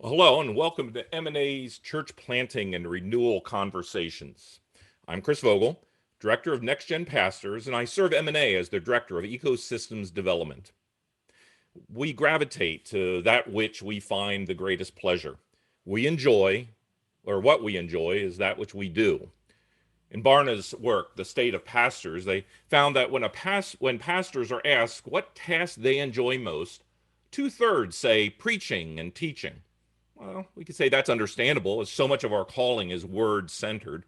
Well, hello and welcome to M&A's Church Planting and Renewal Conversations. I'm Chris Vogel, Director of Next Gen Pastors, and I serve M&A as the Director of Ecosystems Development. We gravitate to that which we find the greatest pleasure. We enjoy, or what we enjoy, is that which we do. In Barna's work, The State of Pastors, they found that when pastors are asked what task they enjoy most, two-thirds say preaching and teaching. Well, we could say that's understandable, as so much of our calling is word-centered.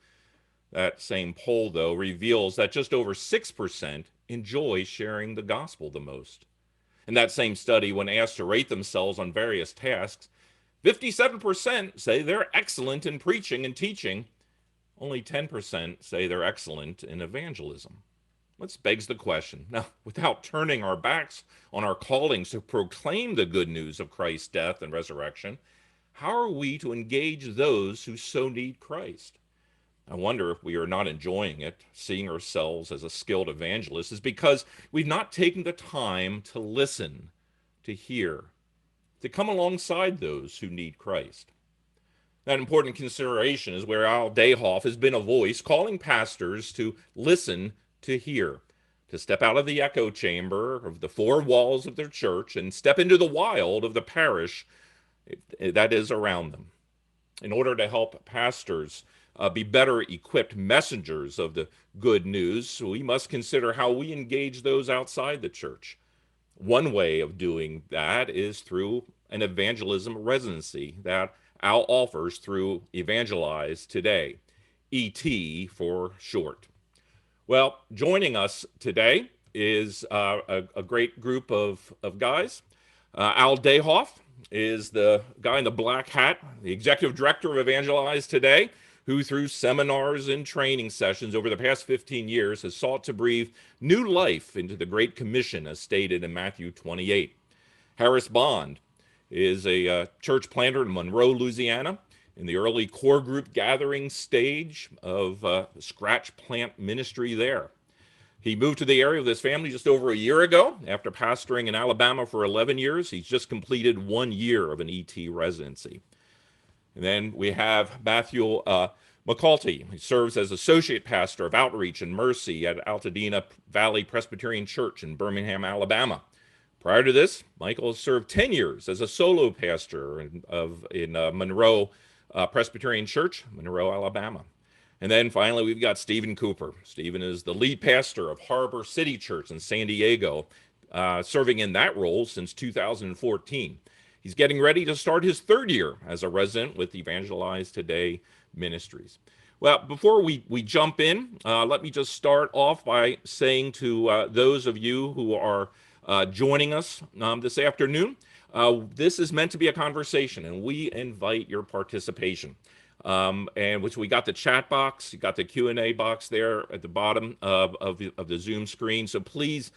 That same poll, though, reveals that just over 6% enjoy sharing the gospel the most. In that same study, when asked to rate themselves on various tasks, 57% say they're excellent in preaching and teaching. Only 10% say they're excellent in evangelism. This begs the question. Now, without turning our backs on our callings to proclaim the good news of Christ's death and resurrection, how are we to engage those who so need Christ? I wonder if we are not enjoying it, seeing ourselves as a skilled evangelist, is because we've not taken the time to listen, to hear, to come alongside those who need Christ. That important consideration is where Al Dayhoff has been a voice calling pastors to listen, to hear, to step out of the echo chamber of the four walls of their church and step into the wild of the parish that is around them. In order to help pastors be better equipped messengers of the good news, we must consider how we engage those outside the church. One way of doing that is through an evangelism residency that Al offers through Evangelize Today, ET for short. Well, joining us today is a great group of guys. Al Dayhoff is the guy in the black hat, the executive director of Evangelize Today, who through seminars and training sessions over the past 15 years has sought to breathe new life into the Great Commission as stated in Matthew 28. Harris Bond is a church planter in Monroe, Louisiana, in the early core group gathering stage of scratch plant ministry there. He moved to the area with his family just over a year ago after pastoring in Alabama for 11 years. He's just completed 1 year of an ET residency. And then we have Matthew McCulty. He serves as associate pastor of outreach and mercy at Altadena Valley Presbyterian Church in Birmingham, Alabama. Prior to this, Michael has served 10 years as a solo pastor in Monroe Presbyterian Church, Monroe, Alabama. And then finally, we've got Stephen Cooper. Stephen is the lead pastor of Harbor City Church in San Diego, serving in that role since 2014. He's getting ready to start his third year as a resident with Evangelize Today Ministries. Well, before we jump in, let me just start off by saying to those of you who are joining us this afternoon, this is meant to be a conversation, and we invite your participation. And which we got the chat box, you got the Q&A box there at the bottom of the Zoom screen. So please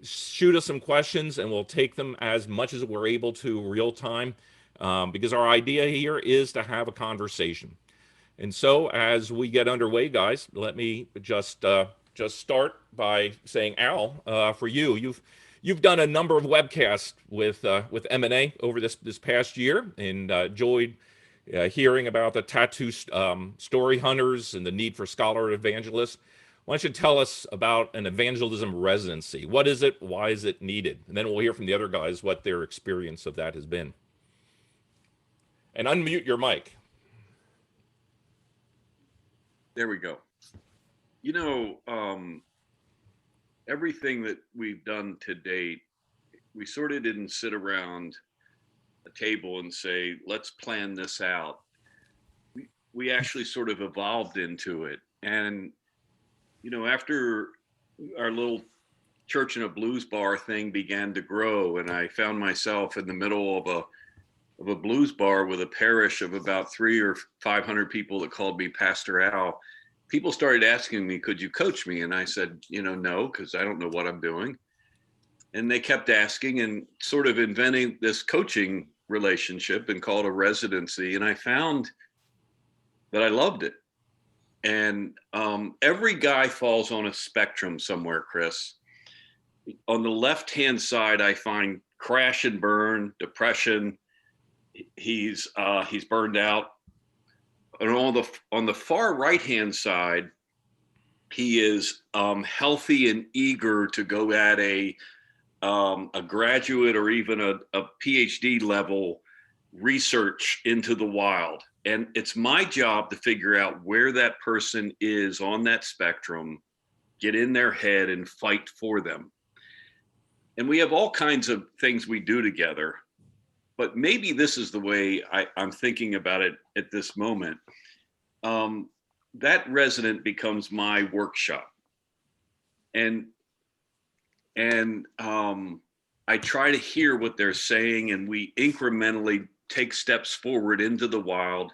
shoot us some questions, and we'll take them as much as we're able to real time, because our idea here is to have a conversation. And so as we get underway, guys, let me just start by saying, Al, for you've done a number of webcasts with M&A over this past year, and enjoyed hearing about the tattoo story hunters and the need for scholar-evangelists. Why don't you tell us about an evangelism residency? What is it? Why is it needed? And then we'll hear from the other guys what their experience of that has been. And unmute your mic. There we go. You know, everything that we've done to date, we sort of didn't sit around a table and say, let's plan this out. We actually sort of evolved into it. And, you know, after our little church in a blues bar thing began to grow, and I found myself in the middle of a blues bar with a parish of about 300 or 500 people that called me Pastor Al, people started asking me, could you coach me? And I said, you know, no, because I don't know what I'm doing. And they kept asking and sort of inventing this coaching relationship and called a residency. And I found that I loved it. And every guy falls on a spectrum somewhere, Chris. On the left-hand side, I find crash and burn, depression, he's burned out. And on the far right hand side, he is healthy and eager to go at a graduate or even a PhD level research into the wild. And it's my job to figure out where that person is on that spectrum, get in their head and fight for them. And we have all kinds of things we do together, but maybe this is the way I'm thinking about it at this moment. That resident becomes my workshop. And I try to hear what they're saying, and we incrementally take steps forward into the wild.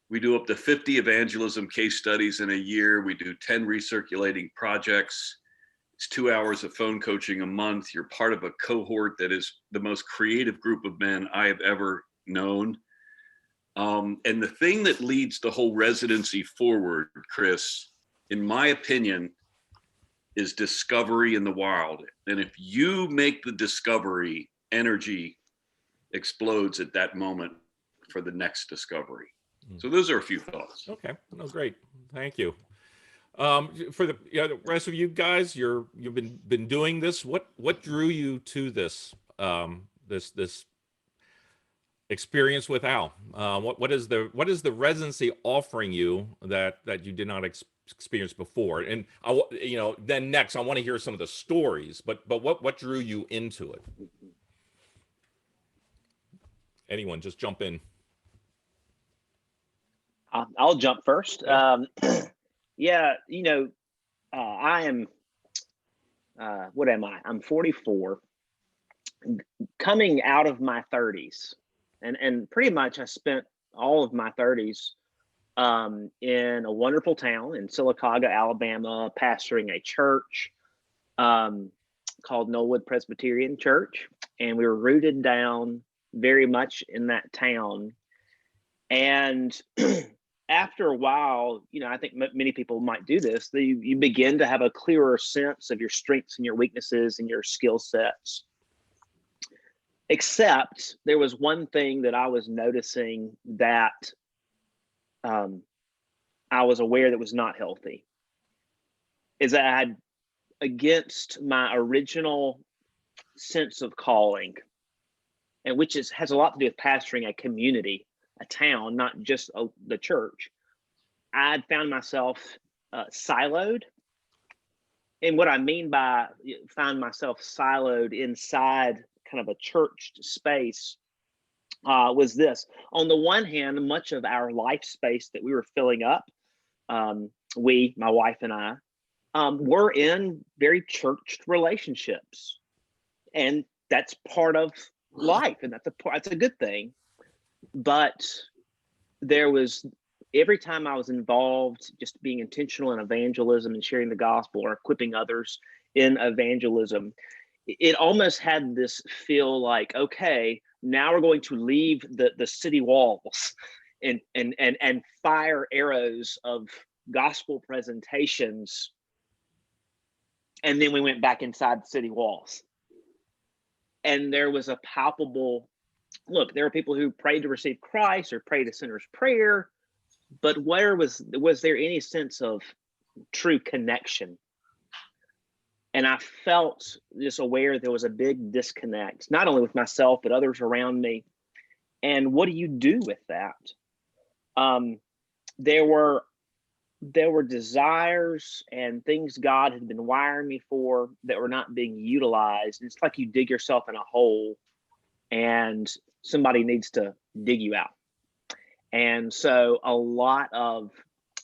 We do up to 50 evangelism case studies in a year. We do 10 recirculating projects. It's 2 hours of phone coaching a month. You're part of a cohort that is the most creative group of men I have ever known. And the thing that leads the whole residency forward, Chris, in my opinion, is discovery in the wild. And if you make the discovery, energy explodes at that moment for the next discovery. So those are a few thoughts. Okay, no, great, thank you. For the rest of you guys, you've been doing this. What drew you to this this experience with Al? What is the residency offering you that you did not experience before? And then next I want to hear some of the stories. But what drew you into it? Anyone, just jump in. I'll jump first. Yeah, I am. What am I? I'm 44, coming out of my 30s, and pretty much I spent all of my 30s in a wonderful town in Sylacauga, Alabama, pastoring a church called Knollwood Presbyterian Church, and we were rooted down very much in that town. And after a while, I think many people might do this. You begin to have a clearer sense of your strengths and your weaknesses and your skill sets. Except there was one thing that I was noticing that I was aware that was not healthy, is that I had, against my original sense of calling, and which has a lot to do with pastoring a community, a town, not just the church. I'd found myself siloed. And what I mean by found myself siloed inside kind of a church space was this. On the one hand, much of our life space that we were filling up, my wife and I, were in very churched relationships. And that's part of life, and that's a good thing. But there was, every time I was involved, just being intentional in evangelism and sharing the gospel or equipping others in evangelism, it almost had this feel like, okay, now we're going to leave the city walls and fire arrows of gospel presentations. And then we went back inside the city walls. And there was a palpable, look, there are people who prayed to receive Christ or prayed a sinner's prayer, but where was there any sense of true connection? And I felt just aware there was a big disconnect, not only with myself, but others around me. And what do you do with that? There were desires and things God had been wiring me for that were not being utilized. And it's like you dig yourself in a hole and somebody needs to dig you out. And so a lot of,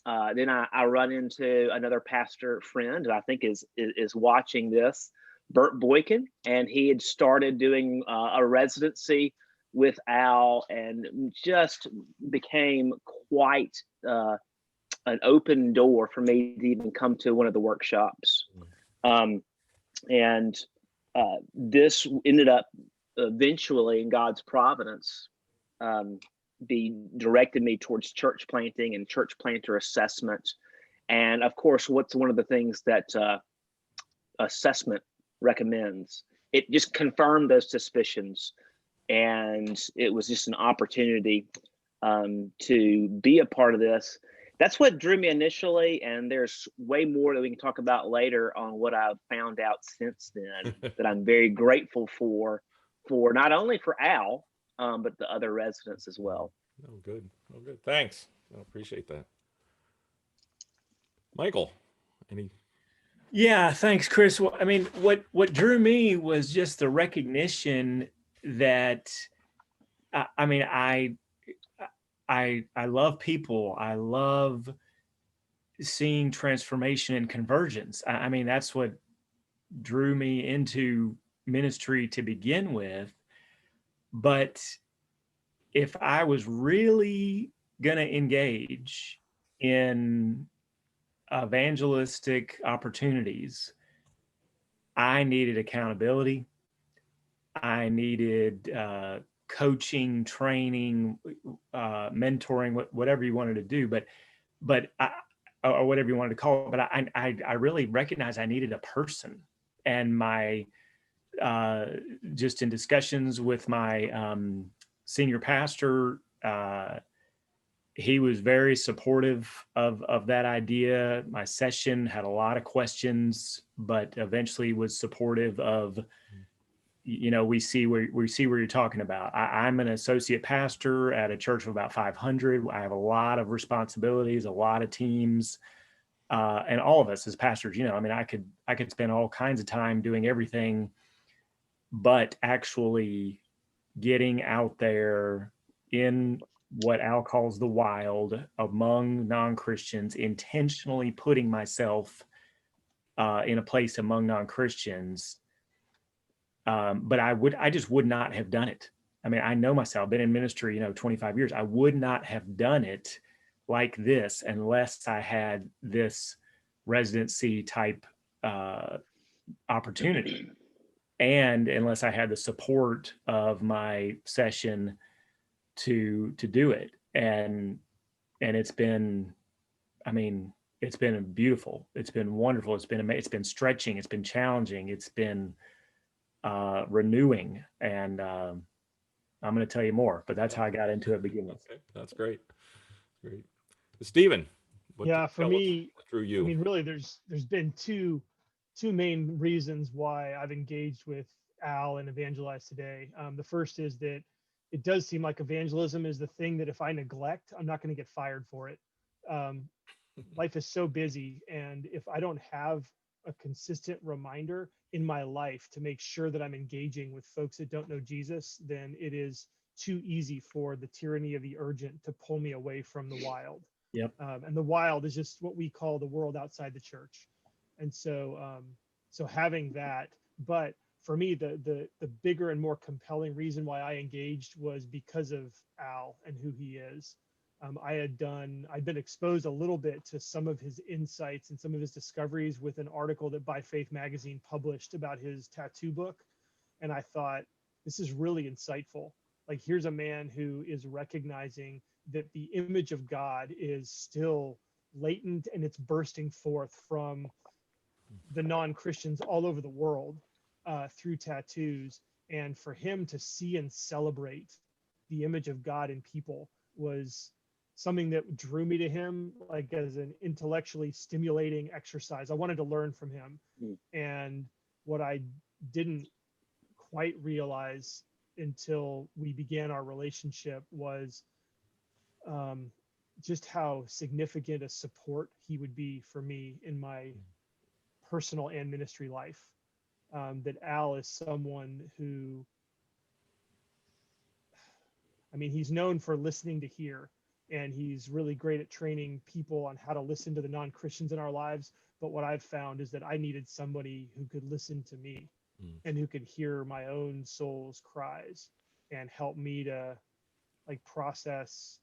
then I run into another pastor friend who I think is watching this, Bert Boykin, and he had started doing a residency with Al and just became quite an open door for me to even come to one of the workshops. This ended up eventually, in God's providence, directed me towards church planting and church planter assessment. And of course, what's one of the things that assessment recommends? It just confirmed those suspicions. and it was just an opportunity to be a part of this. That's what drew me initially, and there's way more that we can talk about later on what I've found out since then that I'm very grateful for not only for Al, but the other residents as well. Oh, good. Oh, good. Thanks. I appreciate that. Michael, any? Yeah, thanks, Chris. Well, I mean, what drew me was just the recognition that I mean, I love people. I love seeing transformation and convergence. I mean, that's what drew me into ministry to begin with. But if I was really going to engage in evangelistic opportunities, I needed accountability. I needed coaching, training, mentoring, whatever you wanted to do, but or whatever you wanted to call it. But I really recognized I needed a person, and my just in discussions with my senior pastor, he was very supportive of that idea. My session had a lot of questions, but eventually was supportive of, we see where you're talking about. I'm an associate pastor at a church of about 500. I have a lot of responsibilities, a lot of teams, and all of us as pastors, I mean, I could spend all kinds of time doing everything, but actually getting out there in what Al calls the wild among non-Christians, intentionally putting myself in a place among non-Christians. But I just would not have done it. I mean, I know myself, I've been in ministry, 25 years. I would not have done it like this unless I had this residency type opportunity. And unless I had the support of my session to do it. And it's been, I mean, it's been beautiful. It's been wonderful. It's been amazing. It's been stretching. It's been challenging. It's been renewing. And I'm going to tell you more, but that's how I got into it beginning. Okay, that's great. Great. Stephen. Yeah, for me, through you. I mean, really, there's been two main reasons why I've engaged with Al and Evangelize today. The first is that it does seem like evangelism is the thing that if I neglect, I'm not going to get fired for it. Life is so busy, and if I don't have a consistent reminder in my life to make sure that I'm engaging with folks that don't know Jesus, then it is too easy for the tyranny of the urgent to pull me away from the wild. Yep. And the wild is just what we call the world outside the church. And so, so having that, but for me, the bigger and more compelling reason why I engaged was because of Al and who he is. I'd been exposed a little bit to some of his insights and some of his discoveries with an article that By Faith magazine published about his tattoo book. And I thought, this is really insightful. Like, here's a man who is recognizing that the image of God is still latent and it's bursting forth from the non-Christians all over the world through tattoos. And for him to see and celebrate the image of God in people was something that drew me to him, like as an intellectually stimulating exercise. I wanted to learn from him. And what I didn't quite realize until we began our relationship was just how significant a support he would be for me in my personal and ministry life. That Al is someone who, I mean, he's known for listening to hear, and he's really great at training people on how to listen to the non-Christians in our lives. But what I've found is that I needed somebody who could listen to me and who could hear my own soul's cries and help me to like process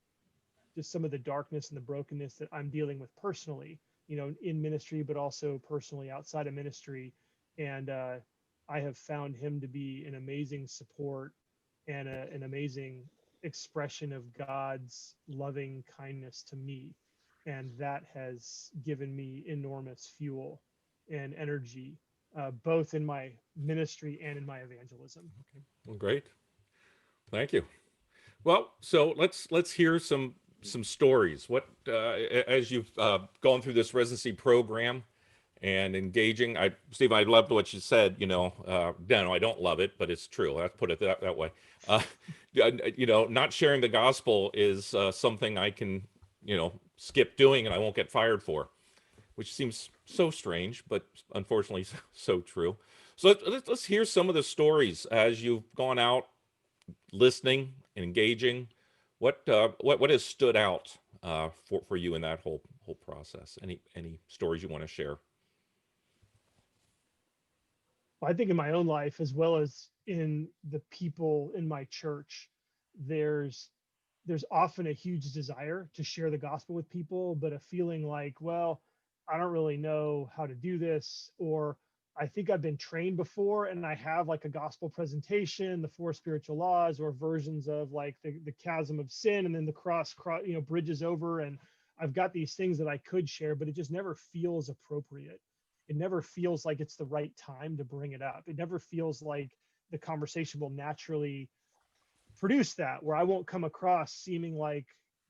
just some of the darkness and the brokenness that I'm dealing with personally, in ministry, but also personally outside of ministry. And I have found him to be an amazing support and an amazing expression of God's loving kindness to me. And that has given me enormous fuel and energy, both in my ministry and in my evangelism. Okay. Well, great. Thank you. Well, so let's hear some stories. What as you've gone through this residency program and engaging, Steve, I loved what you said. No, I don't love it, but it's true. Let's put it that way. Uh, not sharing the gospel is something I can, skip doing and I won't get fired for, which seems so strange, but unfortunately so true. So let's hear some of the stories as you've gone out listening and engaging. What has stood out for you in that whole process? Any stories you want to share? I think in my own life, as well as in the people in my church, there's often a huge desire to share the gospel with people, but a feeling like, well, I don't really know how to do this, or I think I've been trained before and I have like a gospel presentation, the four spiritual laws, or versions of like the chasm of sin and then the cross, bridges over. And I've got these things that I could share, but it just never feels appropriate. It never feels like it's the right time to bring it up. It never feels like the conversation will naturally produce that, where I won't come across seeming like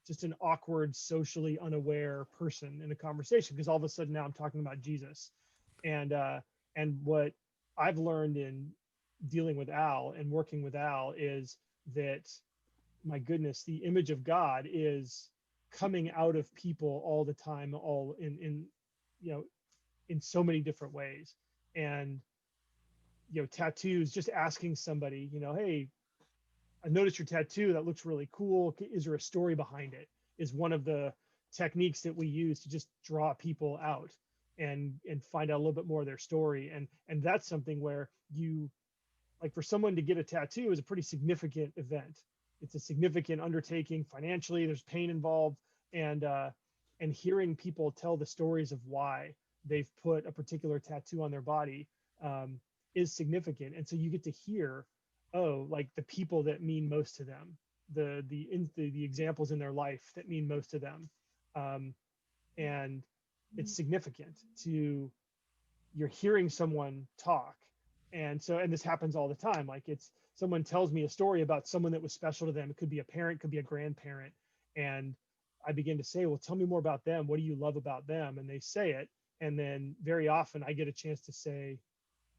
just an awkward, socially unaware person in a conversation, because all of a sudden now I'm talking about Jesus. And what I've learned in dealing with Al and working with Al is that, my goodness, the image of God is coming out of people all the time, all in in so many different ways. And tattoos, just asking somebody, hey, I noticed your tattoo. That looks really cool. Is there a story behind it? Is one of the techniques that we use to just draw people out and find out a little bit more of their story. And that's something where you, like, for someone to get a tattoo is a pretty significant event. It's a significant undertaking financially. There's pain involved, and hearing people tell the stories of why they've put a particular tattoo on their body is significant. And so you get to hear, oh, like the people that mean most to them, the examples in their life that mean most to them, and it's significant to, you're hearing someone talk. And this happens all the time. Like, it's someone tells me a story about someone that was special to them. It could be a parent, could be a grandparent, and I begin to say, well, tell me more about them. What do you love about them? And they say it, and then very often I get a chance to say,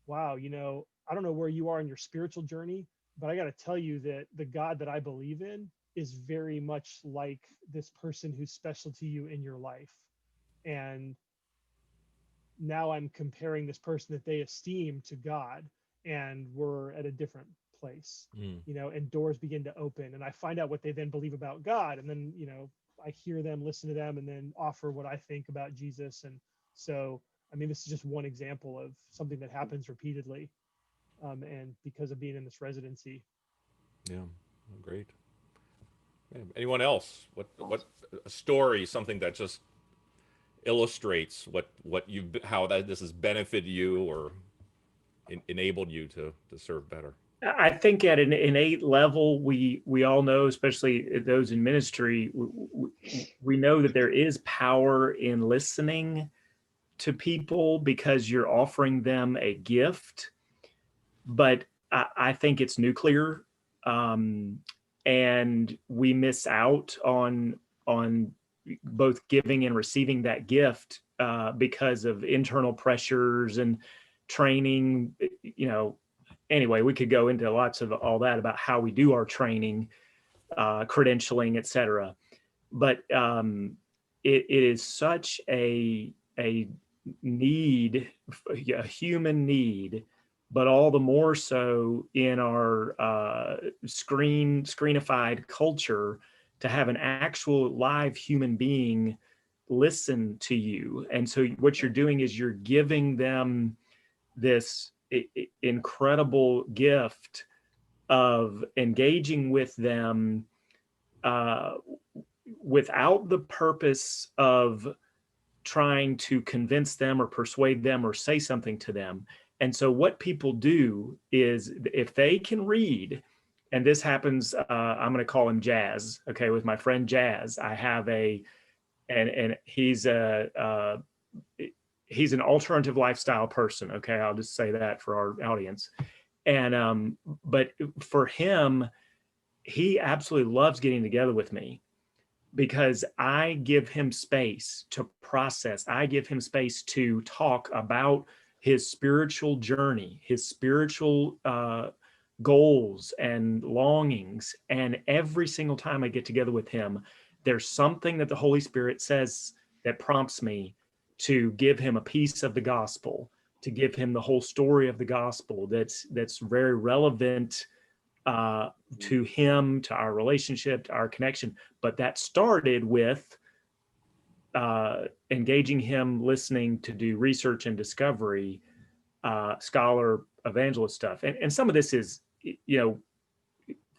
wow, I don't know where you are in your spiritual journey, but I got to tell you that the God that I believe in is very much like this person who's special to you in your life. And now I'm comparing this person that they esteem to God, and we're at a different place, and doors begin to open, and I find out what they then believe about God. And then, I hear them, listen to them, and then offer what I think about Jesus. And so, I mean, this is just one example of something that happens repeatedly. And because of being in this residency. Yeah, great. Yeah. Anyone else? What a story, something that just illustrates how this has benefited you or enabled you to serve better. I think at an innate level, we all know, especially those in ministry, we know that there is power in listening to people because you're offering them a gift. But I think it's nuclear, and we miss out on both giving and receiving that gift because of internal pressures and training. Anyway, we could go into lots of all that about how we do our training, credentialing, et cetera. But it is such a need, a human need, but all the more so in our screenified culture, to have an actual live human being listen to you. And so what you're doing is you're giving them this incredible gift of engaging with them without the purpose of trying to convince them or persuade them or say something to them. And so what people do is, if they can read, and this happens, I'm going to call him Jazz. Okay. With my friend Jazz, I have and he's he's an alternative lifestyle person. Okay. I'll just say that for our audience. And, but for him, he absolutely loves getting together with me because I give him space to process. I give him space to talk about his spiritual journey, his spiritual goals and longings. And every single time I get together with him, there's something that the Holy Spirit says that prompts me to give him a piece of the gospel, to give him the whole story of the gospel that's very relevant to him, to our relationship, to our connection. But that started with engaging him, listening to do research and discovery, scholar evangelist stuff. And some of this is,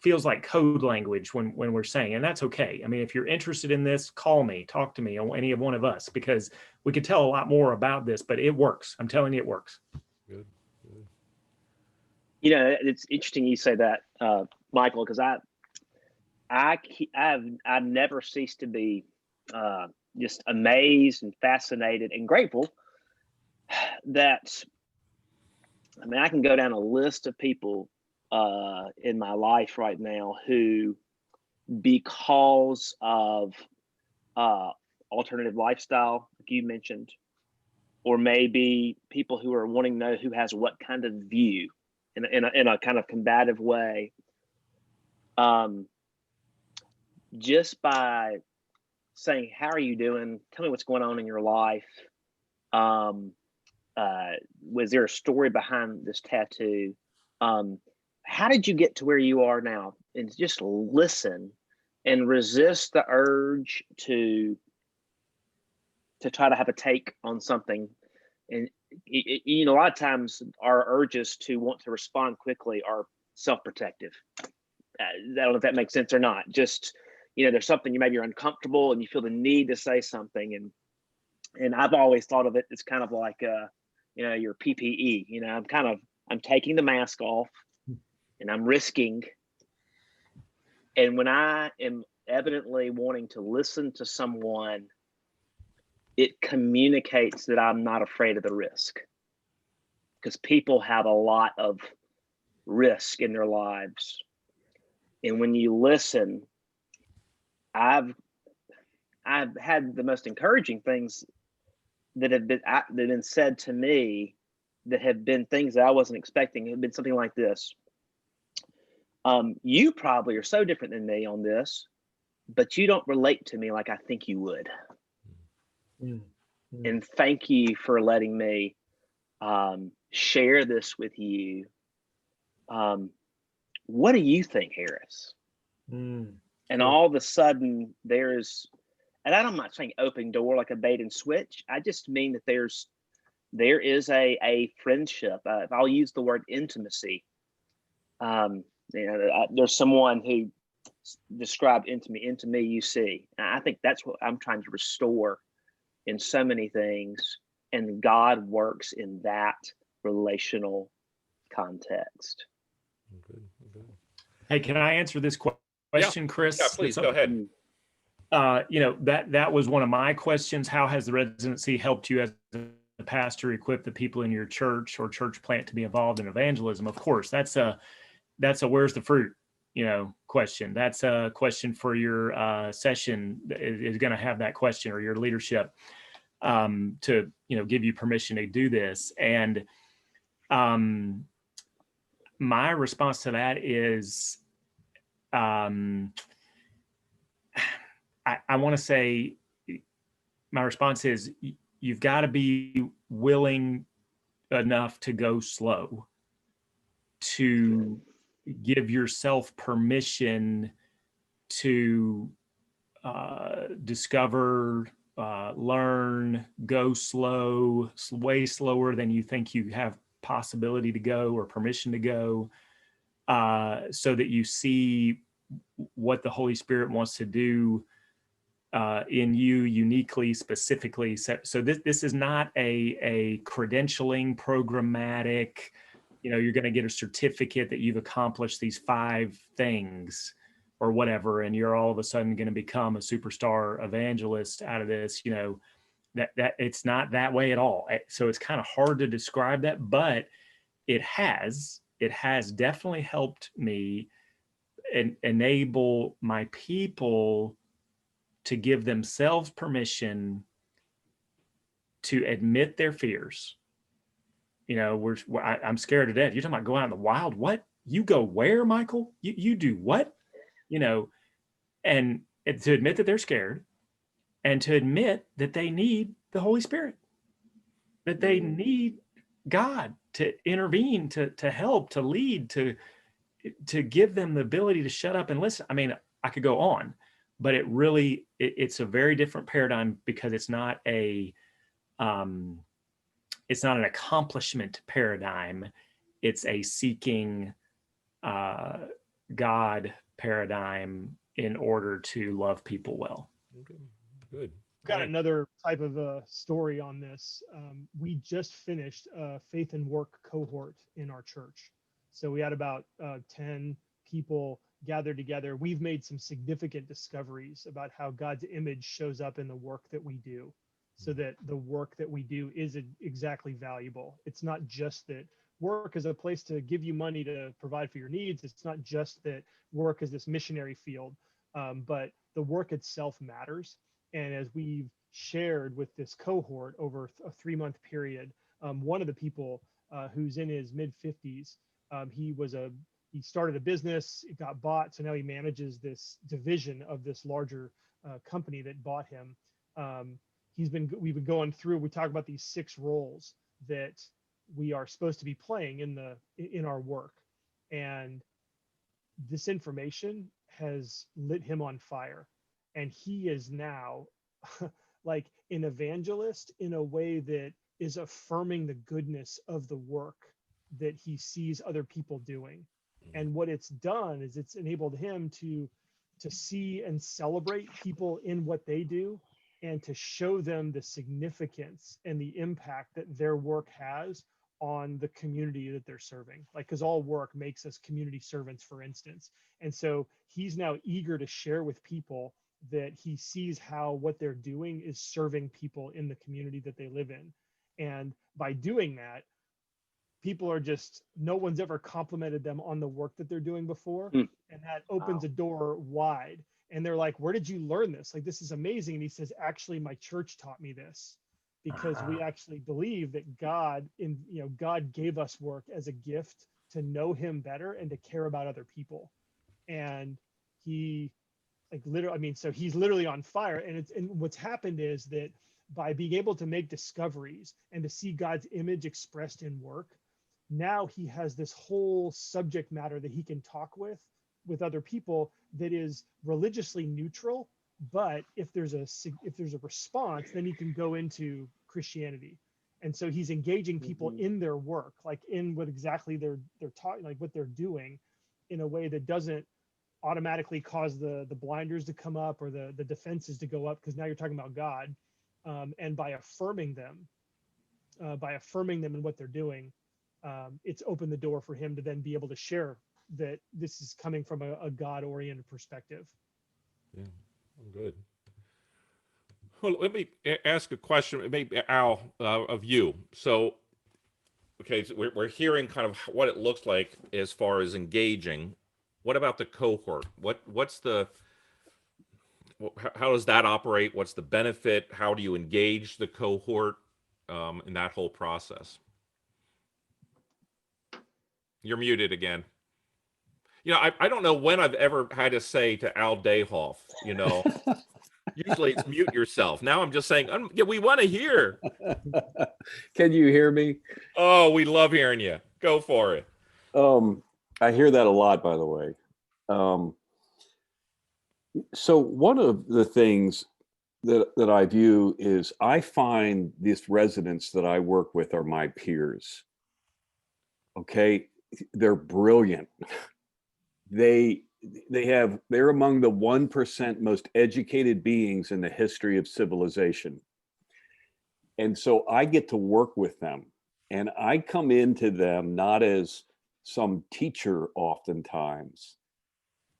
feels like code language when we're saying, and that's okay. I mean, if you're interested in this, call me, talk to me, or any of one of us, because we could tell a lot more about this, but it works. I'm telling you, it works. Good. It's interesting you say that, Michael, because I've never ceased to be just amazed and fascinated and grateful that, I mean, I can go down a list of people in my life right now who, because of alternative lifestyle, like you mentioned, or maybe people who are wanting to know who has what kind of view in a kind of combative way, just by saying, how are you doing? Tell me what's going on in your life. Was there a story behind this tattoo? How did you get to where you are now? And just listen and resist the urge to try to have a take on something. And a lot of times our urges to want to respond quickly are self-protective. I don't know if that makes sense or not. Just, there's something you're uncomfortable and you feel the need to say something. And I've always thought of it as kind of like, your PPE. I'm taking the mask off and I'm risking. And when I am evidently wanting to listen to someone, it communicates that I'm not afraid of the risk, because people have a lot of risk in their lives. And when you listen, I've had the most encouraging things that have been said to me, that have been things that I wasn't expecting. It had been something like this: you probably are so different than me on this, but you don't relate to me like I think you would. And thank you for letting me share this with you. What do you think, Harris? And all of a sudden there's, and I'm not saying open door like a bait and switch. I just mean that there is a friendship. If I'll use the word intimacy, there's someone who described into me, you see. And I think that's what I'm trying to restore in so many things. And God works in that relational context. Good. Hey, can I answer this question, Chris? Yeah, please go ahead. That was one of my questions. How has the residency helped you as a pastor equip the people in your church or church plant to be involved in evangelism? Of course, that's a where's the fruit, question. That's a question for your session is going to have that question, or your leadership to give you permission to do this. And my response to that is, I want to say, my response is, you've got to be willing enough to go slow, to give yourself permission to discover, learn, go slow, way slower than you think you have possibility to go or permission to go, so that you see what the Holy Spirit wants to do in you uniquely, specifically. So this is not a credentialing programmatic, you're going to get a certificate that you've accomplished these 5 things or whatever, and you're all of a sudden going to become a superstar evangelist out of this. That it's not that way at all. So it's kind of hard to describe that, but it has definitely helped me enable my people to give themselves permission to admit their fears. You know, I'm scared to death. You're talking about going out in the wild. What? You go where, Michael? You do what? You know, and to admit that they're scared, and to admit that they need the Holy Spirit, that they need God to intervene, to help, to lead, to give them the ability to shut up and listen. I mean, I could go on, but it's a very different paradigm, because it's not an accomplishment paradigm. It's a seeking God paradigm in order to love people well. Okay. Good. Got another type of a story on this. We just finished a faith and work cohort in our church. So we had about 10 people gathered together. We've made some significant discoveries about how God's image shows up in the work that we do, so that the work that we do is exactly valuable. It's not just that work is a place to give you money to provide for your needs. It's not just that work is this missionary field, but the work itself matters. And as we've shared with this cohort over a 3-month period, one of the people who's in his mid 50s, he started a business, it got bought. So now he manages this division of this larger company that bought him. We've been going through, we talk about these 6 roles that we are supposed to be playing in our work. And this information has lit him on fire. And he is now like an evangelist in a way that is affirming the goodness of the work that he sees other people doing. And what it's done is it's enabled him to see and celebrate people in what they do, and to show them the significance and the impact that their work has on the community that they're serving. Like, because all work makes us community servants, for instance. And so he's now eager to share with people that he sees how what they're doing is serving people in the community that they live in. And by doing that, people are just, no one's ever complimented them on the work that they're doing before. And that opens a door wide. And they're like, where did you learn this? Like, this is amazing. And he says, actually, my church taught me this, because we actually believe that God gave us work as a gift to know him better and to care about other people. And he, like, literally, I mean, so he's literally on fire. And what's happened is that by being able to make discoveries and to see God's image expressed in work, now he has this whole subject matter that he can talk with other people that is religiously neutral. But if there's a response, then he can go into Christianity. And so he's engaging people in their work, like in what exactly they're talking, like what they're doing, in a way that doesn't automatically cause the blinders to come up or the defenses to go up, because now you're talking about God. And by affirming them in what they're doing, it's opened the door for him to then be able to share that this is coming from a God-oriented perspective. Yeah, good. Well, let me ask a question, maybe Al, of you. So, okay, so we're hearing kind of what it looks like as far as engaging. What about the cohort? How does that operate? What's the benefit? How do you engage the cohort in that whole process? You're muted again. You know, I don't know when I've ever had to say to Al Dayhoff, you know, usually it's mute yourself. Now I'm just saying, yeah, we want to hear. Can you hear me? Oh, we love hearing you. Go for it. I hear that a lot, by the way. So one of the things that I view is, I find these residents that I work with are my peers. Okay, they're brilliant. They're among the 1% most educated beings in the history of civilization. And so I get to work with them, and I come into them not as some teacher oftentimes,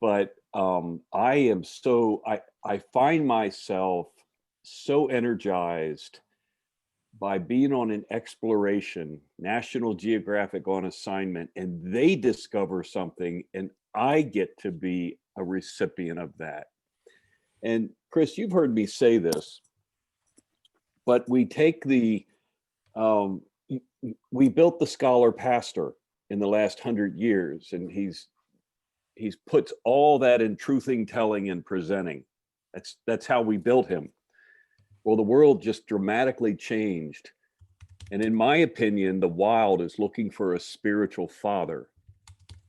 but I find myself so energized by being on an exploration, National Geographic on assignment, and they discover something, and I get to be a recipient of that. And Chris, you've heard me say this, but we take we built the scholar pastor in the last 100 years, and he's puts all that in truthing, telling, and presenting. That's how we built him. Well, the world just dramatically changed. And in my opinion, the wild is looking for a spiritual father.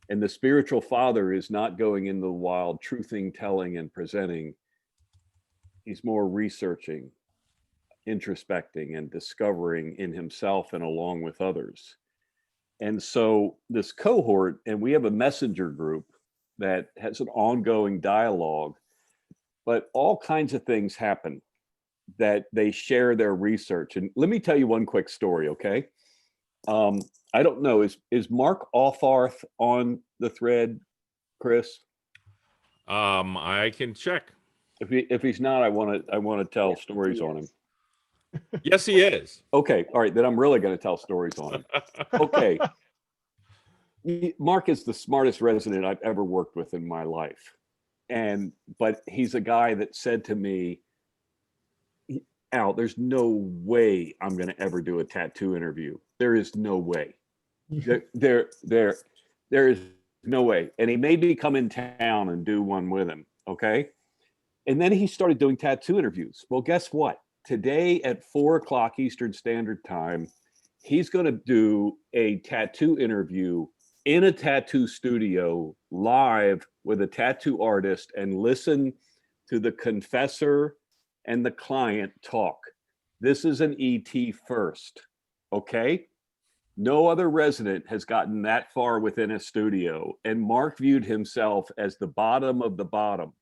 And the spiritual father is not going into the wild, truthing, telling, and presenting. He's more researching, introspecting, and discovering in himself and along with others. And so this cohort, and we have a messenger group that has an ongoing dialogue, but all kinds of things happen that they share their research. And let me tell you one quick story, okay? I don't know, is Mark Alfarth on the thread, Chris? I can check. If he's not, I want to tell stories on him. Yes, he is. Okay, all right, then I'm really going to tell stories on him. Okay. Mark is the smartest resident I've ever worked with in my life. But he's a guy that said to me, Al, there's no way I'm going to ever do a tattoo interview. There is no way. There is no way. And he made me come in town and do one with him. Okay. And then he started doing tattoo interviews. Well, guess what? Today at 4:00 Eastern Standard Time, he's going to do a tattoo interview in a tattoo studio live with a tattoo artist and listen to the confessor and the client talk. This is an ET first, okay? No other resident has gotten that far within a studio, and Mark viewed himself as the bottom of the bottom.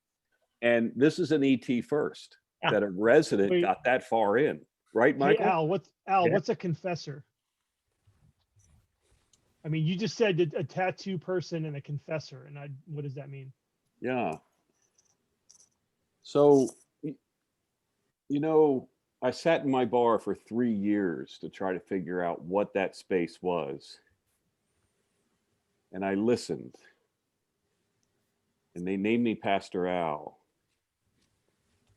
And this is an ET first, that a resident got that far in, right, Michael? Hey, what's a confessor? I mean, you just said a tattoo person and a confessor, and what does that mean? Yeah. So, I sat in my bar for 3 years to try to figure out what that space was. And I listened. And they named me Pastor Al.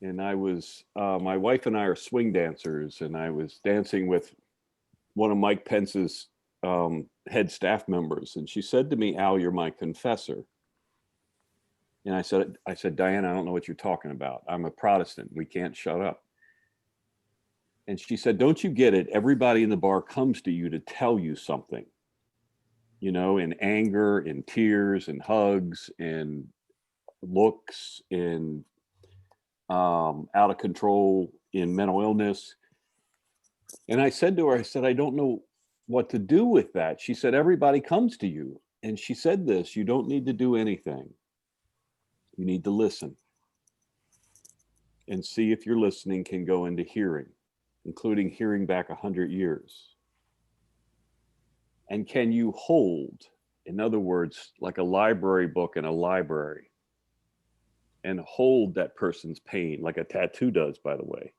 And I was, my wife and I are swing dancers, and I was dancing with one of Mike Pence's head staff members. And she said to me, Al, you're my confessor. And I said, Diana, I don't know what you're talking about. I'm a Protestant. We can't shut up. And she said, don't you get it? Everybody in the bar comes to you to tell you something, in anger, in tears, and hugs, and looks, in out of control, in mental illness. And I said to her, I don't know what to do with that. She said, everybody comes to you. And she said this, you don't need to do anything. You need to listen and see if your listening can go into hearing, including hearing back 100 years. And can you hold, in other words, like a library book in a library, and hold that person's pain, like a tattoo does, by the way,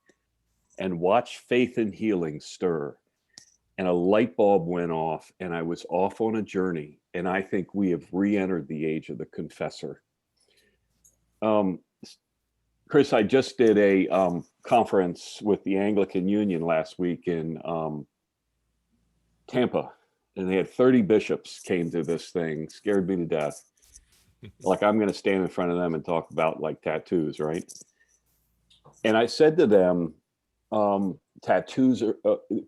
and watch faith and healing stir. And a light bulb went off, and I was off on a journey. And I think we have re-entered the age of the confessor. Chris, I just did a conference with the Anglican Union last week in Tampa, and they had 30 bishops came to this thing. Scared me to death. Like, I'm going to stand in front of them and talk about like tattoos, right? And I said to them, tattoos are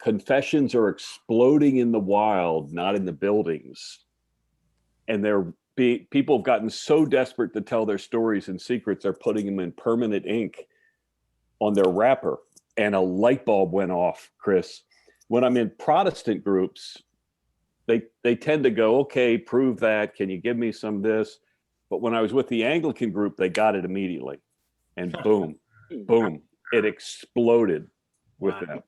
confessions are exploding in the wild, not in the buildings. And people have gotten so desperate to tell their stories and secrets, they're putting them in permanent ink on their wrapper. And a light bulb went off, Chris. When I'm in Protestant groups, they tend to go, okay, prove that. Can you give me some of this? But when I was with the Anglican group, they got it immediately. And boom, boom, it exploded with them.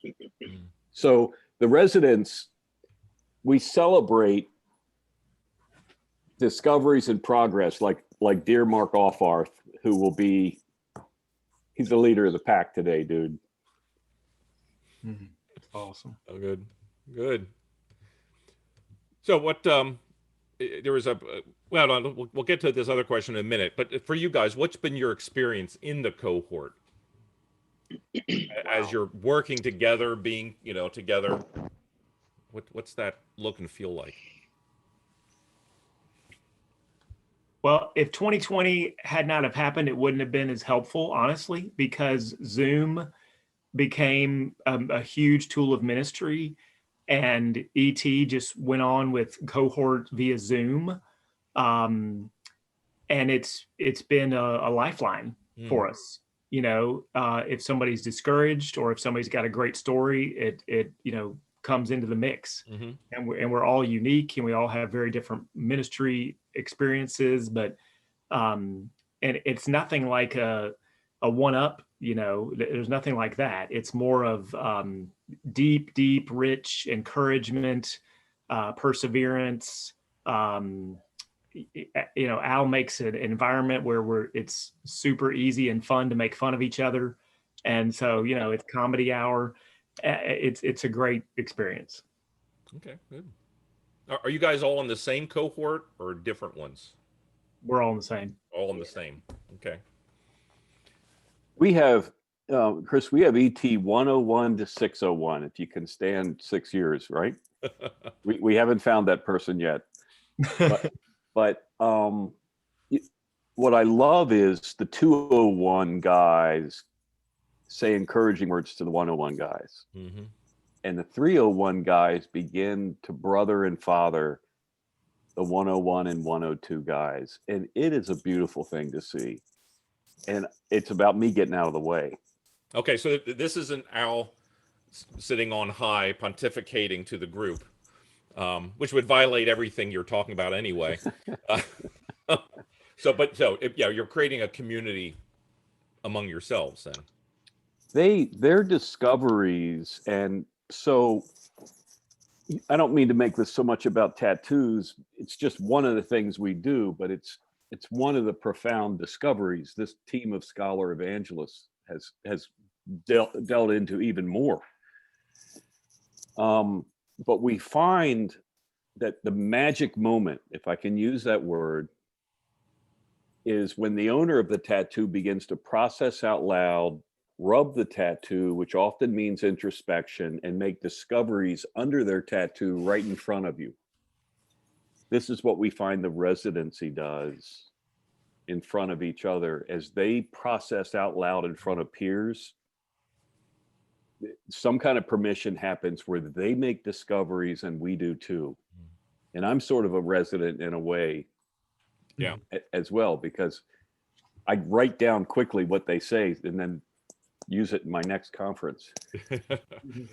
So the residents, we celebrate discoveries and progress, like dear Mark Alfarth, who will be, he's the leader of the pack today, dude. Awesome. Oh, good. So what, there was Well, we'll get to this other question in a minute. But for you guys, what's been your experience in the cohort as Wow. you're working together, being together? What's that look and feel like? Well, if 2020 had not have happened, it wouldn't have been as helpful, honestly, because Zoom became a huge tool of ministry, and ET just went on with cohort via Zoom, and it's been a lifeline for us. If somebody's discouraged or if somebody's got a great story, it comes into the mix. Mm-hmm. And we're all unique and we all have very different ministry experiences, but and it's nothing like a one up. There's nothing like that. It's more of deep rich encouragement, perseverance. Al makes an environment where it's super easy and fun to make fun of each other, and so it's comedy hour. It's a great experience. Okay, good. Are you guys all in the same cohort or different ones? We're all the same. All in the same. Okay. We have, Chris, we have ET 101 to 601, if you can stand 6 years, right? we haven't found that person yet. But what I love is the 201 guys say encouraging words to the 101 guys. Mm-hmm. And the 301 guys begin to brother and father the 101 and 102 guys. And it is a beautiful thing to see. And it's about me getting out of the way. Okay, so this isn't Al sitting on high pontificating to the group, which would violate everything you're talking about anyway. You're creating a community among yourselves then. Their discoveries, and so I don't mean to make this so much about tattoos. It's just one of the things we do, but it's one of the profound discoveries this team of scholar evangelists has dealt into even more. But we find that the magic moment, if I can use that word, is when the owner of the tattoo begins to process out loud, rub the tattoo, which often means introspection, and make discoveries under their tattoo right in front of you. This is what we find the residency does in front of each other as they process out loud in front of peers. Some kind of permission happens where they make discoveries and we do too. And I'm sort of a resident in a way, Yeah, as well, because I write down quickly what they say and then use it in my next conference.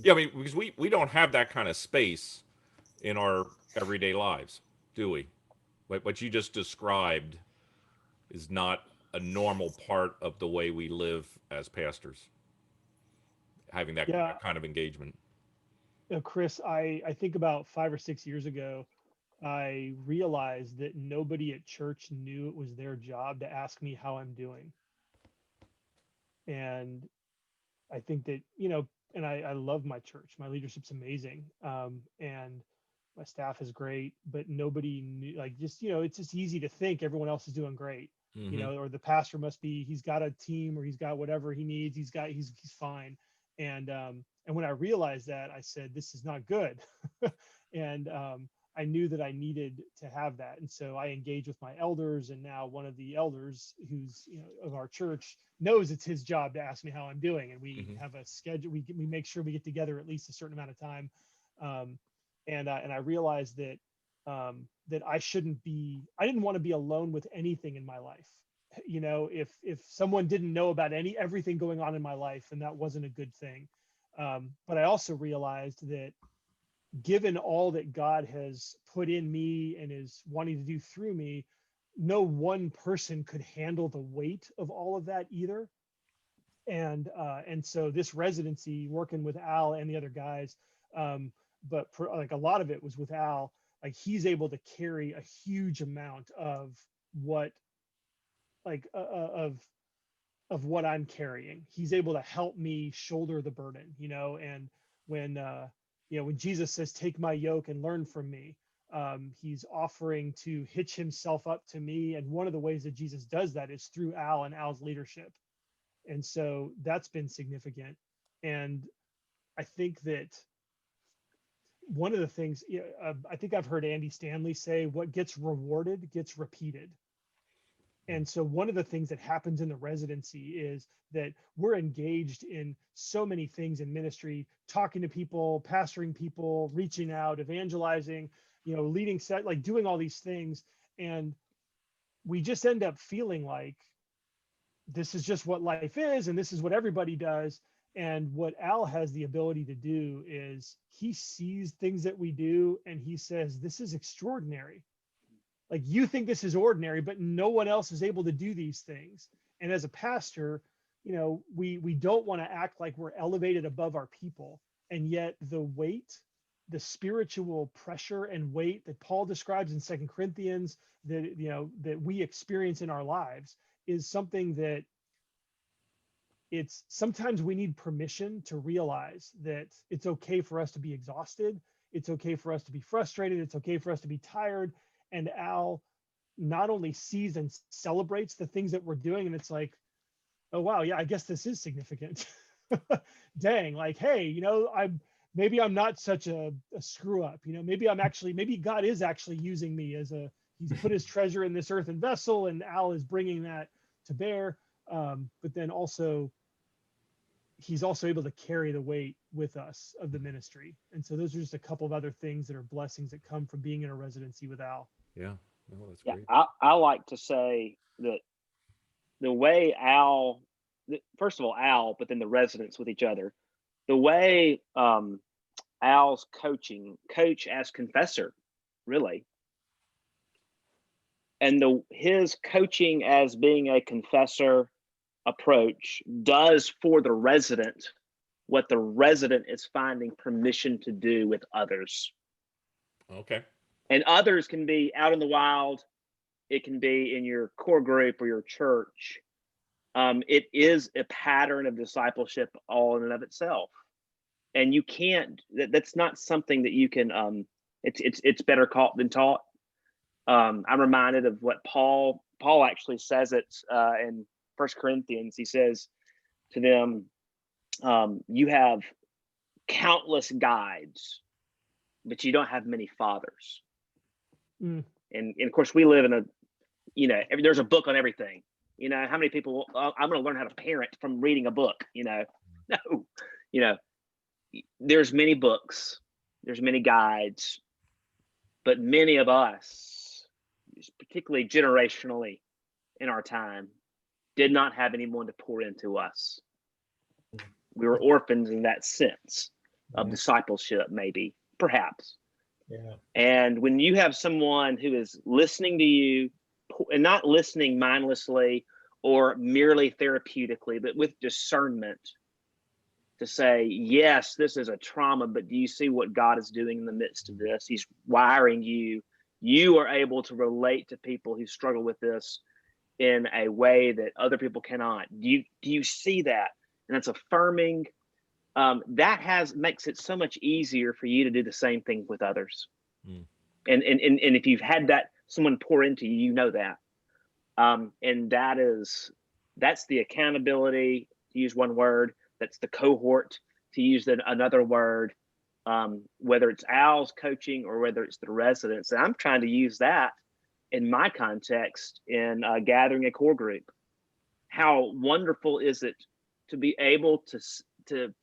Yeah, I mean, because we don't have that kind of space in our everyday lives, do we? What you just described is not a normal part of the way we live as pastors, having that Yeah, kind of engagement. Chris, I think about 5 or 6 years ago, I realized that nobody at church knew it was their job to ask me how I'm doing. And I think that, and I love my church. My leadership's amazing. And my staff is great, but nobody knew, like, just, it's just easy to think everyone else is doing great, Mm-hmm. or the pastor must be, he's got a team or he's got whatever he needs. He's fine. And when I realized that, I said, this is not good. And I knew that I needed to have that. And so I engaged with my elders, and now one of the elders who's, of our church knows it's his job to ask me how I'm doing. And we Mm-hmm. have a schedule. We make sure we get together at least a certain amount of time. And I realized that that I didn't want to be alone with anything in my life. If someone didn't know about everything going on in my life, and that wasn't a good thing. But I also realized that given all that God has put in me and is wanting to do through me, no one person could handle the weight of all of that either. And so this residency, working with Al and the other guys, but like a lot of it was with Al, like he's able to carry a huge amount of what, like of what I'm carrying. He's able to help me shoulder the burden, and when when Jesus says, take my yoke and learn from me, He's offering to hitch himself up to me. And one of the ways that Jesus does that is through Al and Al's leadership. And so that's been significant. And I think that one of the things, I think I've heard Andy Stanley say, what gets rewarded gets repeated. And so one of the things that happens in the residency is that we're engaged in so many things in ministry, talking to people, pastoring people, reaching out, evangelizing, leading set, like doing all these things. And we just end up feeling like this is just what life is, and this is what everybody does. And what Al has the ability to do is he sees things that we do and he says, this is extraordinary. Like, you think this is ordinary, but no one else is able to do these things. And as a pastor, we don't want to act like we're elevated above our people. And yet the weight, the spiritual pressure and weight that Paul describes in 2 Corinthians that we experience in our lives is something that sometimes we need permission to realize that it's okay for us to be exhausted. It's okay for us to be frustrated. It's okay for us to be tired. And Al not only sees and celebrates the things that we're doing, and it's like, oh, wow, yeah, I guess this is significant. Dang, like, hey, maybe I'm not such a screw up. Maybe God is actually using me he's put his treasure in this earthen vessel, and Al is bringing that to bear. But then also, he's also able to carry the weight with us of the ministry. And so those are just a couple of other things that are blessings that come from being in a residency with Al. Yeah, no, that's great. I like to say that the way first of all, Al, but then the residents with each other, the way Al's coach as confessor, really, and his coaching as being a confessor approach does for the resident what the resident is finding permission to do with others. Okay. And others can be out in the wild. It can be in your core group or your church. It is a pattern of discipleship all in and of itself. And you can't, that's not something that you can, it's better caught than taught. I'm reminded of what Paul actually says it in 1 Corinthians. He says to them, you have countless guides, but you don't have many fathers. And of course, we live in there's a book on everything. How many people, I'm going to learn how to parent from reading a book, No, there's many books, there's many guides, but many of us, particularly generationally in our time, did not have anyone to pour into us. We were orphans in that sense of discipleship, maybe, perhaps. Yeah. And when you have someone who is listening to you, and not listening mindlessly or merely therapeutically, but with discernment, to say, yes, this is a trauma, but do you see what God is doing in the midst of this? He's wiring you. You are able to relate to people who struggle with this in a way that other people cannot. Do you see that? And it's affirming. That makes it so much easier for you to do the same thing with others. And if you've had someone pour into you, you know that. And that's the accountability, to use one word. That's the cohort, to use another word. Whether it's Al's coaching or whether it's the residents. And I'm trying to use that in my context in gathering a core group. How wonderful is it to be able to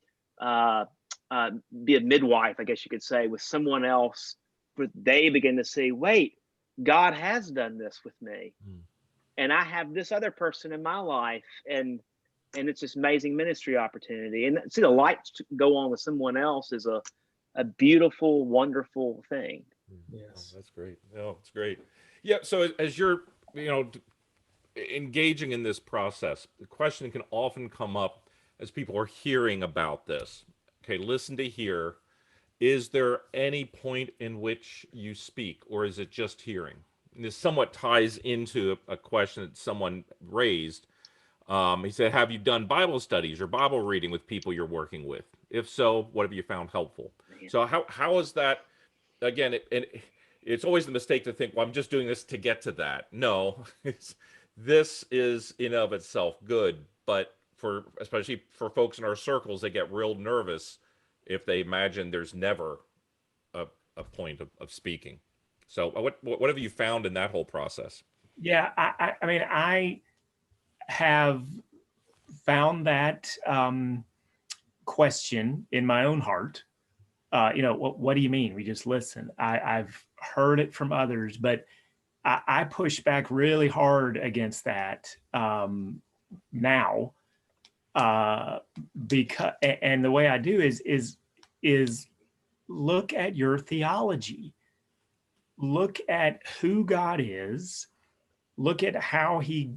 be a midwife, I guess you could say, with someone else, where they begin to see, wait, God has done this with me. And I have this other person in my life, and it's this amazing ministry opportunity. And see the lights go on with someone else is a beautiful, wonderful thing. Yes, that's great. No, it's great. Yeah. So as you're, engaging in this process, the question can often come up as people are hearing about this. Okay, listen to hear. Is there any point in which you speak, or is it just hearing? And this somewhat ties into a question that someone raised. He said, have you done Bible studies or Bible reading with people you're working with? If so, what have you found helpful? So how is that, again, it's always the mistake to think, well, I'm just doing this to get to that. No, this is in of itself good, but especially for folks in our circles, they get real nervous if they imagine there's never a, a point of speaking. So what have you found in that whole process? Yeah, I mean, I have found that question in my own heart. What do you mean? We just listen. I've heard it from others, but I push back really hard against that now, because, and the way I do is look at your theology, look at who God is, look at how He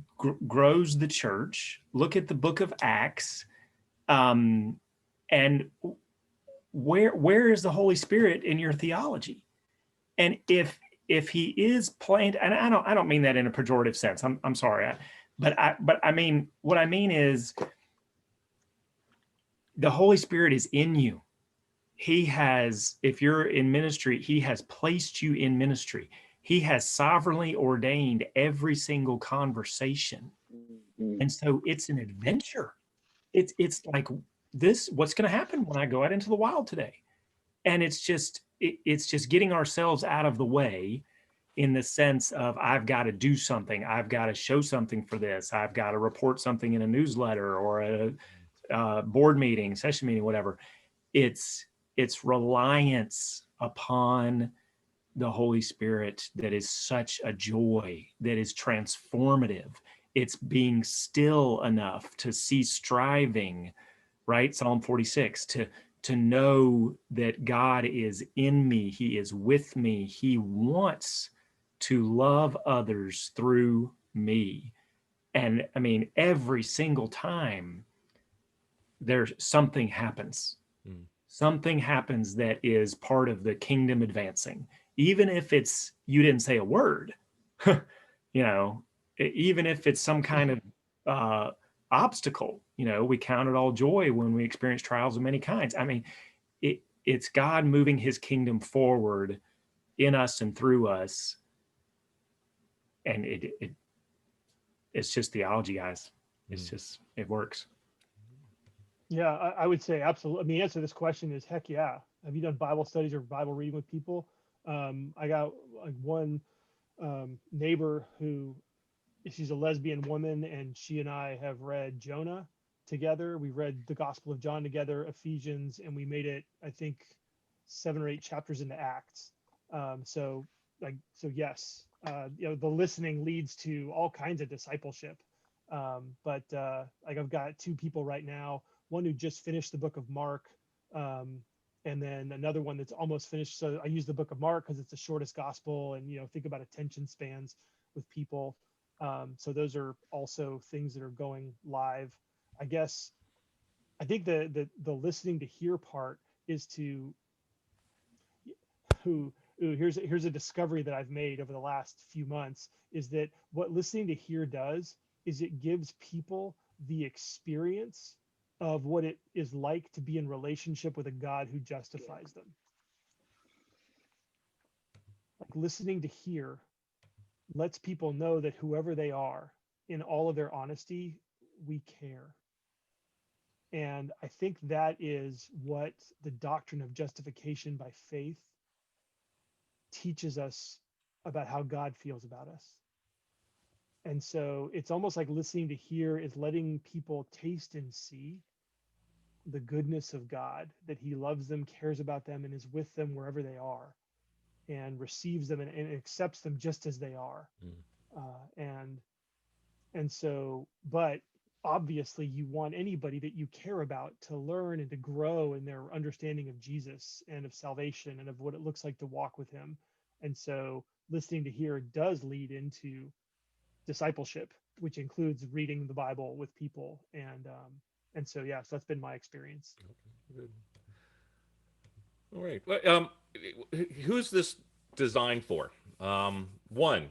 grows the church, look at the Book of Acts, and where is the Holy Spirit in your theology? And if He is plain, and I don't mean that in a pejorative sense. I'm sorry, but I mean, what I mean is the Holy Spirit is in you. He has, if you're in ministry, He has placed you in ministry. He has sovereignly ordained every single conversation. And so it's an adventure. It's like this, what's going to happen when I go out into the wild today? And it's just getting ourselves out of the way in the sense of, I've got to do something. I've got to show something for this. I've got to report something in a newsletter or a board meeting, session meeting, whatever. It's reliance upon the Holy Spirit that is such a joy, that is transformative. It's being still enough to cease striving, right? Psalm 46, to know that God is in me. He is with me. He wants to love others through me. And I mean, every single time there's something happens. Something happens that is part of the kingdom advancing. Even if it's, you didn't say a word, even if it's some kind of obstacle, we count it all joy when we experience trials of many kinds. I mean, it's God moving His kingdom forward in us and through us. And it's just theology, guys. It's just, it works. Yeah, I would say absolutely. I mean, the answer to this question is heck yeah. Have you done Bible studies or Bible reading with people? I got like one neighbor who, she's a lesbian woman, and she and I have read Jonah together. We read the Gospel of John together, Ephesians, and we made it, I think, 7 or 8 chapters into Acts. So yes, the listening leads to all kinds of discipleship. But like I've got 2 people right now, one who just finished the book of Mark, and then another one that's almost finished. So I use the book of Mark because it's the shortest gospel, and think about attention spans with people. So those are also things that are going live. I guess I think the listening to hear part is here's a discovery that I've made over the last few months, is that what listening to hear does is it gives people the experience of what it is like to be in relationship with a God who justifies them. Like, listening to hear lets people know that whoever they are, in all of their honesty, we care. And I think that is what the doctrine of justification by faith teaches us about how God feels about us. And so it's almost like listening to hear is letting people taste and see the goodness of God, that He loves them, cares about them, and is with them wherever they are, and receives them and accepts them just as they are. And so, but obviously you want anybody that you care about to learn and to grow in their understanding of Jesus and of salvation and of what it looks like to walk with Him. And so listening to hear does lead into discipleship, which includes reading the Bible with people. And so, yeah, so that's been my experience. Okay, good. All right. Who's this designed for? One,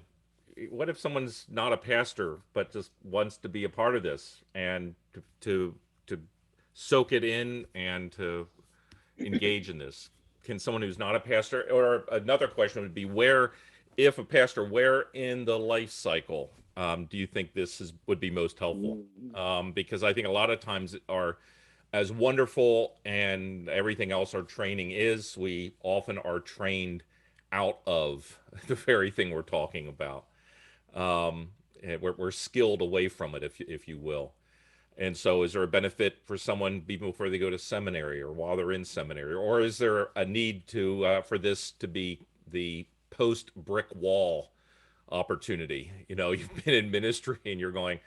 what if someone's not a pastor but just wants to be a part of this and to soak it in and to engage in this? can someone who's not a pastor, or another question would be, where, if a pastor, where in the life cycle do you think would be most helpful? Because I think a lot of times our, as wonderful and everything else our training is, we often are trained out of the very thing we're talking about. And we're skilled away from it, if you will. And so is there a benefit for someone before they go to seminary or while they're in seminary? Or is there a need for this to be the post brick wall opportunity? You know, you've been in ministry and you're going,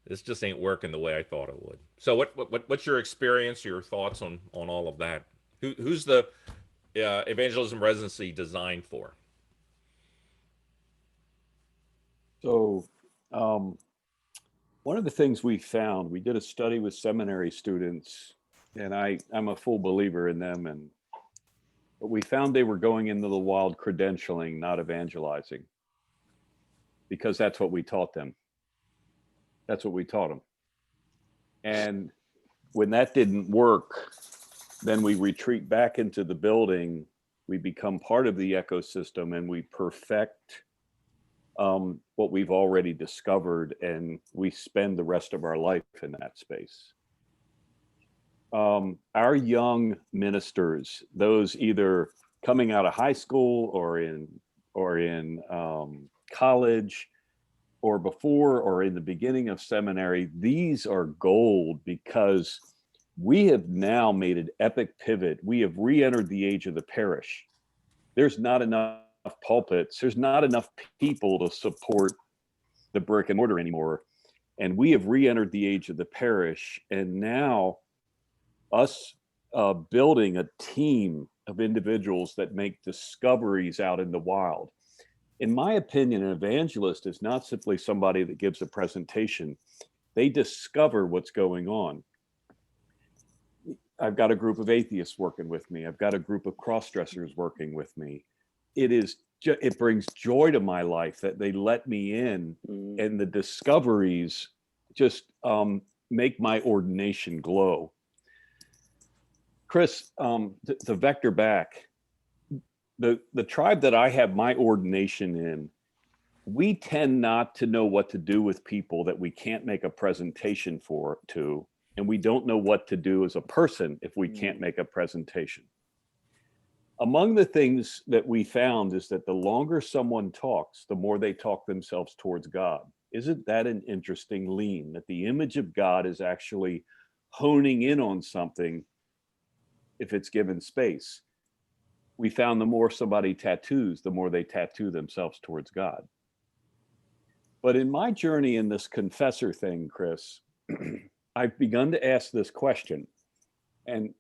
this just ain't working the way I thought it would. So what's your experience, your thoughts on all of that? Who's the evangelism residency designed for? So one of the things we found, we did a study with seminary students, and I'm a full believer in them, but we found they were going into the wild credentialing, not evangelizing, because that's what we taught them. That's what we taught them. And when that didn't work, then we retreat back into the building, we become part of the ecosystem, and we perfect what we've already discovered, and we spend the rest of our life in that space. Our young ministers, those either coming out of high school or in college, or before or in the beginning of seminary, these are gold, because we have now made an epic pivot. We have re-entered the age of the parish. There's not enough pulpits. There's not enough people to support the brick and mortar anymore. And we have re-entered the age of the parish. And now us building a team of individuals that make discoveries out in the wild. In my opinion, an evangelist is not simply somebody that gives a presentation. They discover what's going on. I've got a group of atheists working with me. I've got a group of cross-dressers working with me. It brings joy to my life that they let me in, and the discoveries just make my ordination glow. Chris, to vector back, the tribe that I have my ordination in, we tend not to know what to do with people that we can't make a presentation to, and we don't know what to do as a person if we can't make a presentation. Among the things that we found is that the longer someone talks, the more they talk themselves towards God. Isn't that an interesting lean, that the image of God is actually honing in on something if it's given space? We found the more somebody tattoos, the more they tattoo themselves towards God. But in my journey in this confessor thing, Chris, I've begun to ask this question, and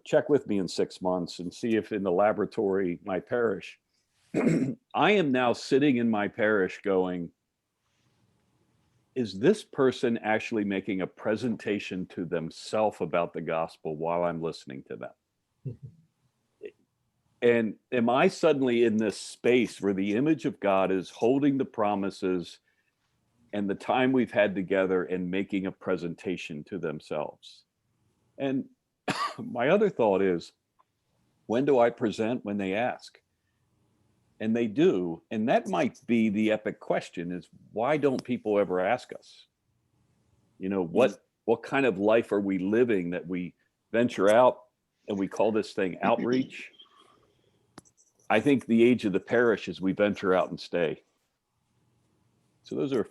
check with me in 6 months and see if in the laboratory, my parish, I am now sitting in my parish going, is this person actually making a presentation to themselves about the gospel while I'm listening to them? And am I suddenly in this space where the image of God is holding the promises and the time we've had together and making a presentation to themselves? And my other thought is, when do I present? When they ask. And they do. And that might be the epic question, is why don't people ever ask us? What kind of life are we living that we venture out and we call this thing outreach? I think the age of the parish is we venture out and stay. So those are,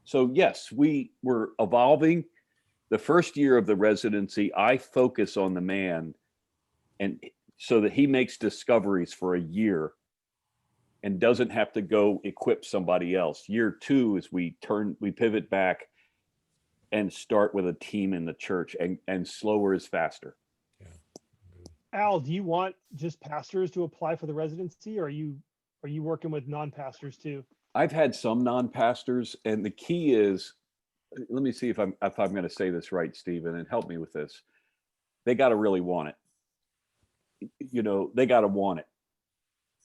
So yes, we were evolving. The first year of the residency, I focus on the man, and so that he makes discoveries for a year and doesn't have to go equip somebody else. Year 2 is we pivot back and start with a team in the church, and slower is faster. Al, do you want just pastors to apply for the residency, or are you working with non-pastors too? I've had some non-pastors, and the key is, let me see if I'm going to say this right, Stephen, and help me with this. They got to really want it. They got to want it.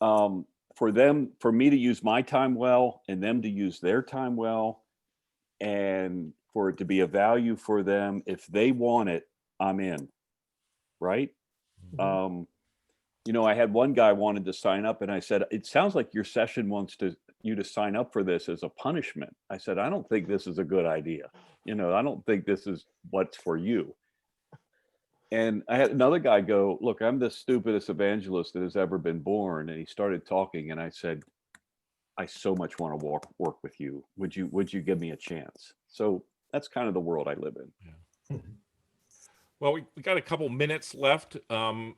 For me to use my time well, and them to use their time well, and for it to be a value for them, if they want it, I'm in. Right? Mm-hmm. I had one guy wanted to sign up, and I said, it sounds like your session wants you to sign up for this as a punishment. I said, I don't think this is a good idea. I don't think this is what's for you. And I had another guy go, look, I'm the stupidest evangelist that has ever been born. And he started talking, and I said, I so much want to work with you. Would you give me a chance? So that's kind of the world I live in. Yeah. Well, we got a couple minutes left. Al,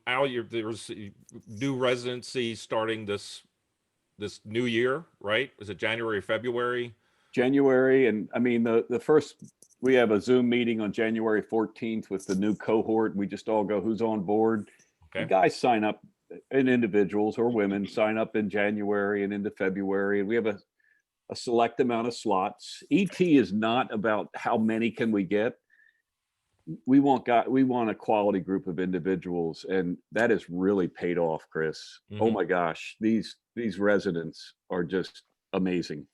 there's a new residency starting this new year, right? Is it January, February? January, and I mean the first, we have a Zoom meeting on January 14th with the new cohort. We just all go, who's on board? Okay. The guys sign up, and individuals or women sign up in January and into February, and we have a select amount of slots. ET is not about how many can we get. We want a quality group of individuals, and that has really paid off, Chris. Mm-hmm. Oh my gosh, these residents are just amazing.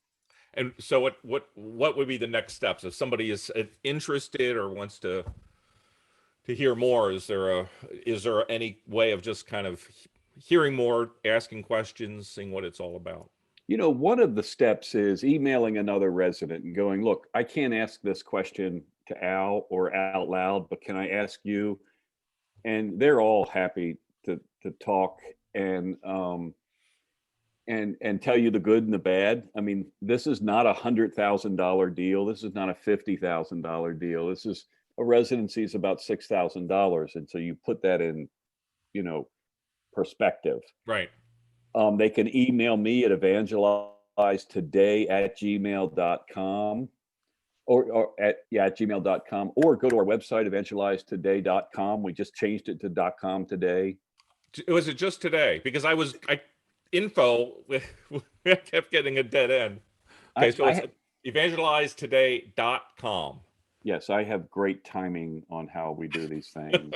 And so what would be the next steps if somebody is interested or wants to hear more? Is there any way of just kind of hearing more, asking questions, seeing what it's all about? One of the steps is emailing another resident and going, look, I can't ask this question to Al or out loud, but can I ask you? And they're all happy to talk and tell you the good and the bad. I mean, this is not $100,000 deal. This is not a $50,000 deal. This is a residency is about $6,000. And so you put that in, perspective. Right. They can email me at evangelizetoday@gmail.com or at gmail.com, or go to our website, evangelizetoday.com. We just changed it to .com today. Was it just today? Because I kept getting a dead end. Okay, so it's evangelizetoday.com. Yes, I have great timing on how we do these things.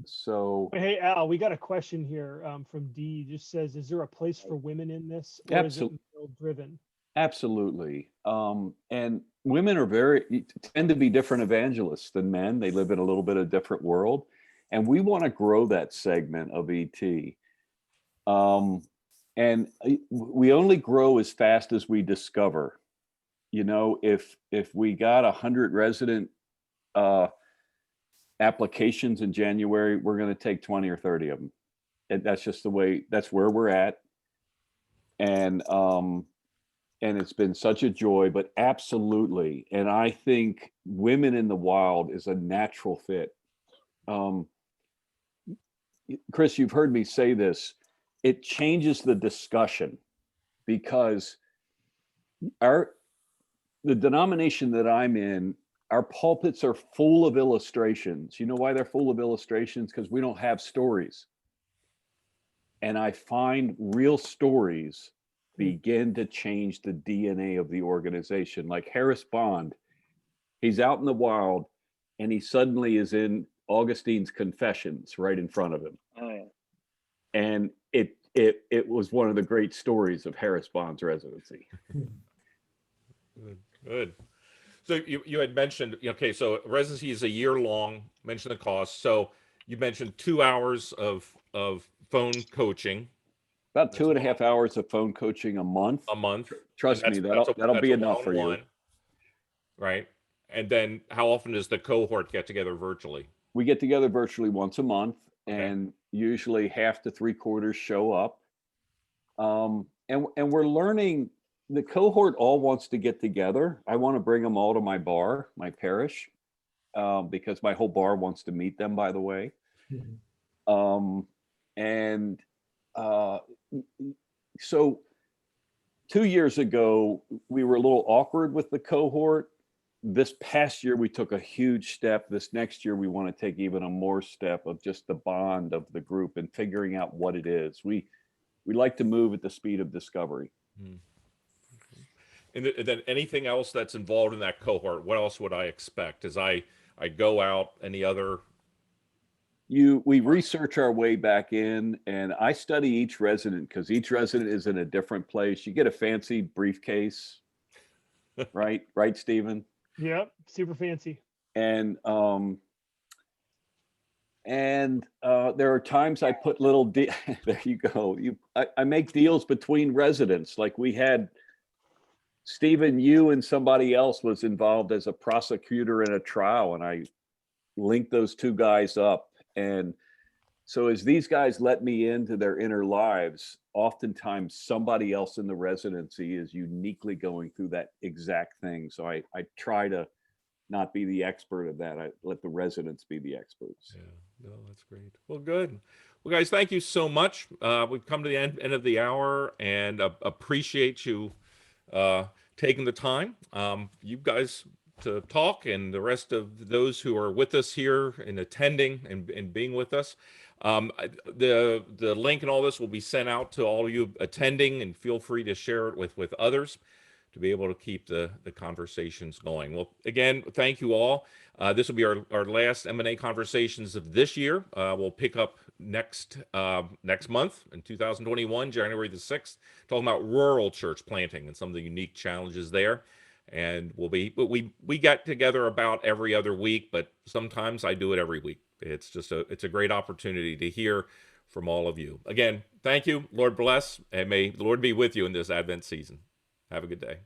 So, hey, Al, we got a question here from D. Just says, is there a place for women in this, or is it male driven? Absolutely. And women tend to be different evangelists than men. They live in a little bit of different world. And we want to grow that segment of ET. And we only grow as fast as we discover. If we got 100 resident applications in January, we're going to take 20 or 30 of them. And that's just that's where we're at. And it's been such a joy, but absolutely. And I think Women in the Wild is a natural fit. Chris, you've heard me say this. It changes the discussion because the denomination that I'm in, our pulpits are full of illustrations. You know why they're full of illustrations? Because we don't have stories. And I find real stories begin to change the DNA of the organization. Like Harris Bond, he's out in the wild and he suddenly is in Augustine's Confessions right in front of him. Oh, yeah. And it was one of the great stories of Harris Bond's residency. Good. So you had mentioned, okay, so residency is a year long, mentioned the cost. So you mentioned 2 hours of phone coaching. About 2.5 hours of phone coaching a month. Trust me, that'll be enough for you. Right. And then how often does the cohort get together virtually? We get together virtually once a month, and usually half to 3/4 show up. And we're learning. The cohort all wants to get together. I want to bring them all to my bar, my parish, because my whole bar wants to meet them, by the way. So 2 years ago, we were a little awkward with the cohort. This past year, we took a huge step. This next year, we want to take even a more step of just the bond of the group and figuring out what it is. We like to move at the speed of discovery. And then anything else that's involved in that cohort, what else would I expect as I go out? Any other? We research our way back in, and I study each resident because each resident is in a different place. You get a fancy briefcase, right, Stephen? Yep, super fancy. And And there are times I put little there you go. I make deals between residents. Like we had Stephen, you and somebody else was involved as a prosecutor in a trial, and I linked those two guys up. And so as these guys let me into their inner lives, oftentimes somebody else in the residency is uniquely going through that exact thing. So I try to not be the expert of that. I let the residents be the experts. Yeah, no, that's great. Well, good. Well, guys, thank you so much. We've come to the end of the hour, and appreciate you taking the time, you guys, to talk, and the rest of those who are with us here and attending and being with us. The link and all this will be sent out to all of you attending, and feel free to share it with others to be able to keep the conversations going. Well, again, thank you all. This will be our last M&A conversations of this year. We'll pick up next month in 2021, January the 6th, talking about rural church planting and some of the unique challenges there. And we get together about every other week, but sometimes I do it every week. It's a great opportunity to hear from all of you. Again, thank you. Lord bless, and may the Lord be with you in this Advent season. Have a good day.